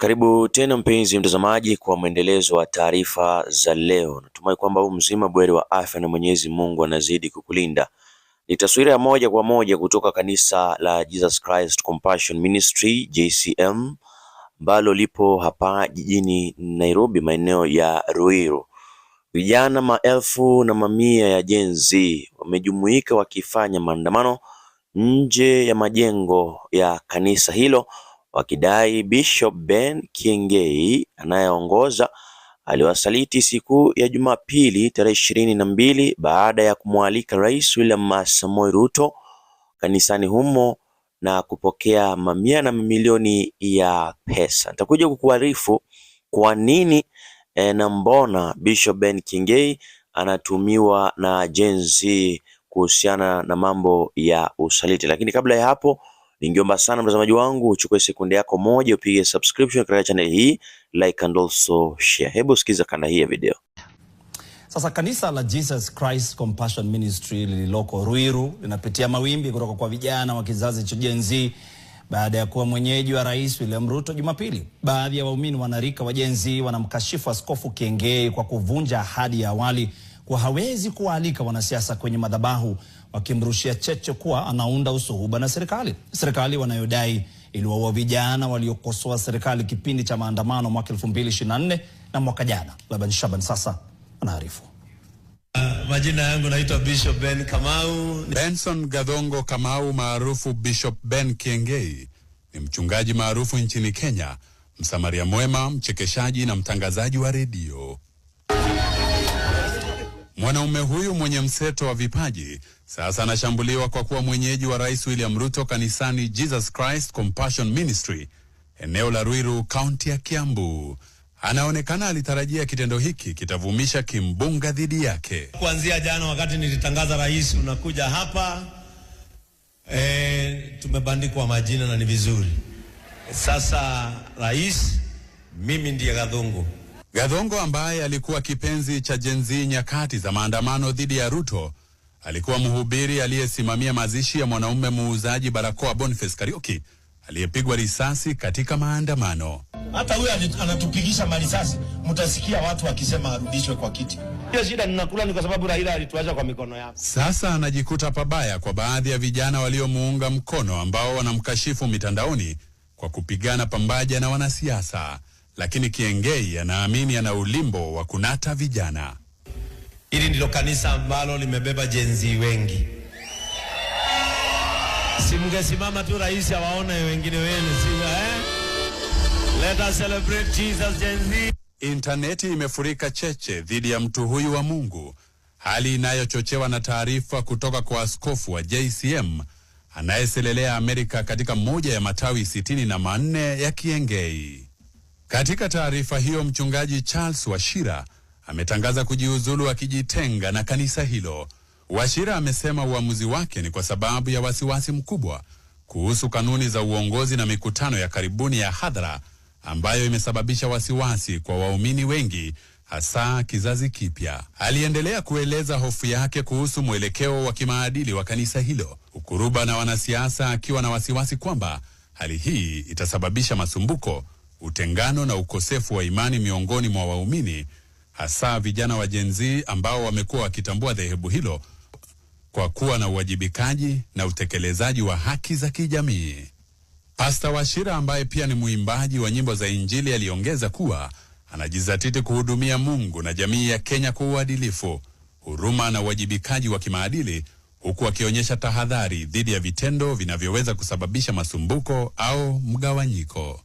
Karibu tena mpenzi mtazamaji kwa mwendelezo wa taarifa za leo. Natumai kwamba u mzima buheri wa afya na Mwenyezi Mungu anazidi kukulinda. Ni taswira ya moja kwa moja kutoka kanisa la Jesus Christ Compassion Ministry JCM ambalo lipo hapa jijini Nairobi, maeneo ya Ruiru. Vijana maelfu na mamia ya Gen Z wamejumuika wakifanya maandamano nje ya majengo ya kanisa hilo, wakidai Bishop Ben Kiengei anayeongoza aliwasaliti siku ya Jumapili tarehe 22 baada ya kumwalika Rais William Samoei Ruto kanisani humo na kupokea mamia na mamilioni ya pesa. Nitakuja kukuarifu kwa nini na mbona Bishop Ben Kiengei anatumiwa na Gen Z kuhusiana na mambo ya usaliti. Lakini kabla ya hapo, ningeomba sana mtazamaji wangu uchukue sekunde yako moja upige subscription katika channel hii, like and also share. Hebu sikiza kanda hii ya video. Sasa kanisa la Jesus Christ Compassion Ministry lililoko Ruiru linapitia mawimbi kutoka kwa vijana wa kizazi cha Gen Z baada ya kuwa mwenyeji wa Rais William Ruto Jumapili. Baadhi ya waumini wanarika wa Gen Z wanamkashifu Askofu Kiengei kwa kuvunja ahadi ya awali kwa hawezi kualika wanasiasa kwenye madhabahu, wakimrushia cheche kuwa anaunda usuhuba na serikali wanayodai iliwaua vijana waliokosoa serikali kipindi cha maandamano mwaka 2024 na mwaka jana. Laban Shaban sasa anaarifu. Majina yangu naitwa Bishop Ben Kamau. Benson Gadongo Kamau maarufu Bishop Ben Kiengei ni mchungaji maarufu nchini Kenya, msamaria mwema, mchekeshaji na mtangazaji wa redio. Mwanaume huyu mwenye mseto wa vipaji sasa anashambuliwa kwa kuwa mwenyeji wa Rais William Ruto kanisani Jesus Christ Compassion Ministry, eneo la Ruiru, kaunti ya Kiambu. Anaonekana alitarajia kitendo hiki kitavumisha kimbunga dhidi yake. Kuanzia jana wakati nilitangaza rais unakuja hapa, tumebandikwa majina na ni vizuri. Sasa rais, mimi ndiye Gadongo. Gadongo ambaye alikuwa kipenzi cha Gen Z nyakati za maandamano dhidi ya Ruto, alikuwa mhubiri aliyesimamia mazishi ya mwanaume muuzaji barakoa Boniface Kariuki aliyepigwa risasi katika maandamano. Hata huyu anatupigisha marisasi, mtasikia watu wakisema arudishwe kwa kiti. Hiyo shida ninakula ni kwa sababu Raila alituacha kwa mikono yake. Sasa anajikuta pabaya kwa baadhi ya vijana waliomuunga mkono ambao wanamkashifu mitandaoni kwa kupigana pambaja na wanasiasa. Lakini Kiengei anaamini ana ulimbo wa kunata vijana. Hili ndilo kanisa ambalo limebeba Gen Z wengi. Simngesimama tu rais awaone wengine wenu, Let us celebrate Jesus, Gen Z. Interneti imefurika cheche dhidi ya mtu huyu wa Mungu, hali inayochochewa na taarifa kutoka kwa askofu wa JCM anayeselelea Amerika katika moja ya matawi 64 ya Kiengei. Katika taarifa hiyo, mchungaji Charles Wachira ametangaza kujiuzulu akijitenga na kanisa hilo. Wachira amesema uamuzi wake ni kwa sababu ya wasiwasi mkubwa kuhusu kanuni za uongozi na mikutano ya karibuni ya hadhara ambayo imesababisha wasiwasi kwa waumini wengi, hasa kizazi kipya. Aliendelea kueleza hofu yake kuhusu mwelekeo wa kimaadili wa kanisa hilo, ukuruba na wanasiasa, akiwa na wasiwasi kwamba hali hii itasababisha masumbuko, utengano na ukosefu wa imani miongoni mwa waumini, hasa vijana wa Gen Z ambao wamekuwa wakitambua dhehebu hilo kwa kuwa na uwajibikaji na utekelezaji wa haki za kijamii. Pastor Wachira ambaye pia ni mwimbaji wa nyimbo za Injili aliongeza kuwa anajizatiti kuhudumia Mungu na jamii ya Kenya kwa uadilifu, huruma na uwajibikaji wa kimaadili, huku akionyesha tahadhari dhidi ya vitendo vinavyoweza kusababisha masumbuko au mgawanyiko.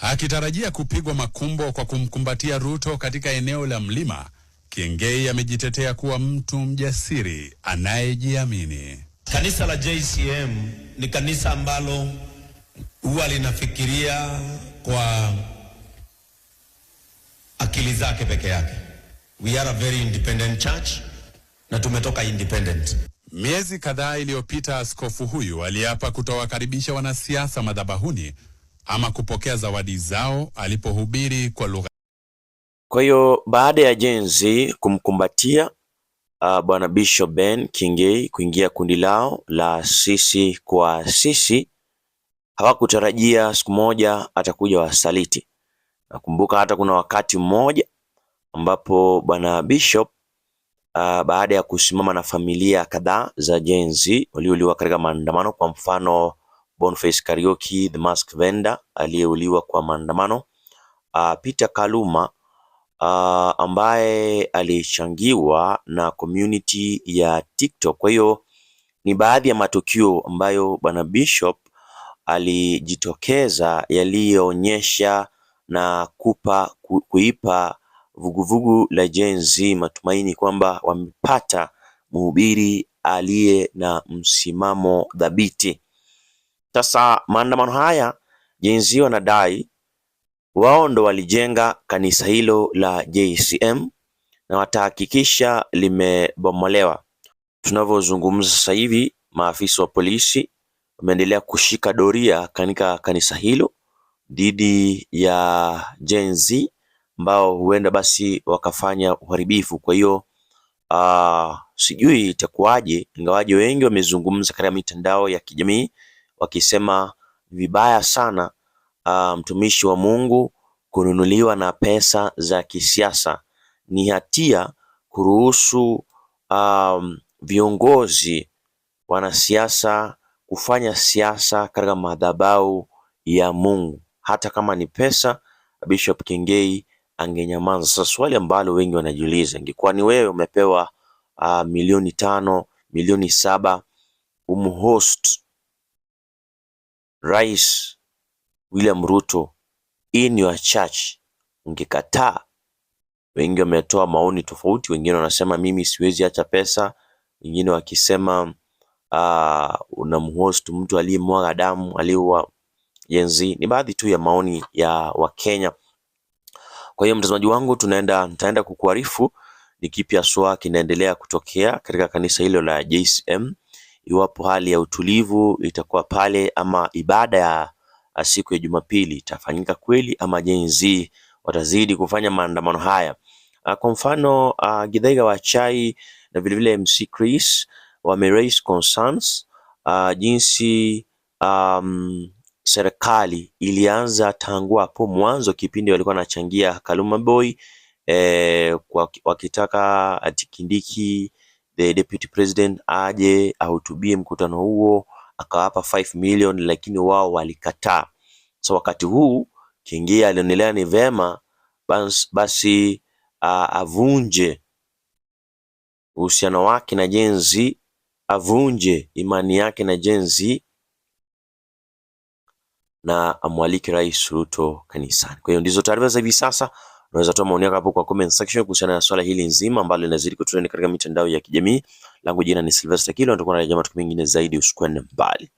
Akitarajia kupigwa makumbo kwa kumkumbatia Ruto katika eneo la mlima, Kiengei amejitetea kuwa mtu mjasiri anayejiamini. Kanisa la JCM ni kanisa ambalo huwa linafikiria kwa akili zake peke yake. We are a very independent church na tumetoka independent. Miezi kadhaa iliyopita, askofu huyu aliapa kutowakaribisha wanasiasa madhabahuni ama kupokea zawadi zao alipohubiri kwa lugha. Kwa hiyo baada ya Gen Z kumkumbatia bwana Bishop Ben Kiengei kuingia kundi lao la sisi kwa sisi, hawakutarajia siku moja atakuja wasaliti. Nakumbuka hata kuna wakati mmoja ambapo bwana Bishop baada ya kusimama na familia kadhaa za Gen Z waliouliwa katika maandamano, kwa mfano Boniface Kariuki, the mask vendor aliyeuliwa kwa maandamano, Peter Kaluma ambaye alichangiwa na community ya TikTok. Kwa hiyo ni baadhi ya matukio ambayo bwana Bishop alijitokeza yaliyoonyesha na kuipa vuguvugu la Gen Z matumaini kwamba wamepata mhubiri aliye na msimamo dhabiti. Sasa maandamano haya Gen Z wanadai wao ndo walijenga kanisa hilo la JCM na watahakikisha limebomolewa. Tunavyozungumza sasa hivi, maafisa wa polisi wameendelea kushika doria katika kanisa hilo dhidi ya Gen Z ambao huenda basi wakafanya uharibifu. Kwa hiyo sijui itakuwaje, ingawaje wengi wamezungumza katika mitandao ya kijamii wakisema vibaya sana mtumishi wa Mungu kununuliwa na pesa za kisiasa. Ni hatia kuruhusu viongozi wanasiasa kufanya siasa katika madhabahu ya Mungu. Hata kama ni pesa, Bishop Kingei angenyamaza. Sasa swali ambalo wengi wanajiuliza, ingekuwa ni wewe umepewa milioni 5, milioni 7 umhost Rais William Ruto in your church, ungekataa? Wengi wametoa maoni tofauti, wengine wanasema mimi siwezi acha pesa, wengine wakisema unamhost mtu aliyemwaga damu, aliyeua Gen Z. Ni baadhi tu ya maoni ya Wakenya. Kwa hiyo mtazamaji wangu, nitaenda kukuarifu ni kipi haswa kinaendelea kutokea katika kanisa hilo la JCM, iwapo hali ya utulivu itakuwa pale, ama ibada ya siku ya Jumapili itafanyika kweli, ama Gen Z watazidi kufanya maandamano haya. Kwa mfano Githaiga wa Chai na vilevile MC Chris wame-raise concerns jinsi serikali ilianza tangu hapo mwanzo, kipindi walikuwa wanachangia Kaluma Boy wakitaka ati Kindiki the deputy president aje ahutubie mkutano huo, akawapa 5 million, lakini wao walikataa. So wakati huu Kingei alionelea ni vema basi avunje uhusiano wake na Gen Z, avunje imani yake na Gen Z na amwalike Rais Ruto kanisani. Kwa hiyo ndizo taarifa za hivi sasa. Unaweza toa maoni yako hapo kwa comment section kuhusiana na swala hili nzima ambalo linazidi kutrend katika mitandao ya kijamii. Langu jina ni Sylvester Kilo, na tutakuwa na jamaa mengine zaidi, usikwende mbali.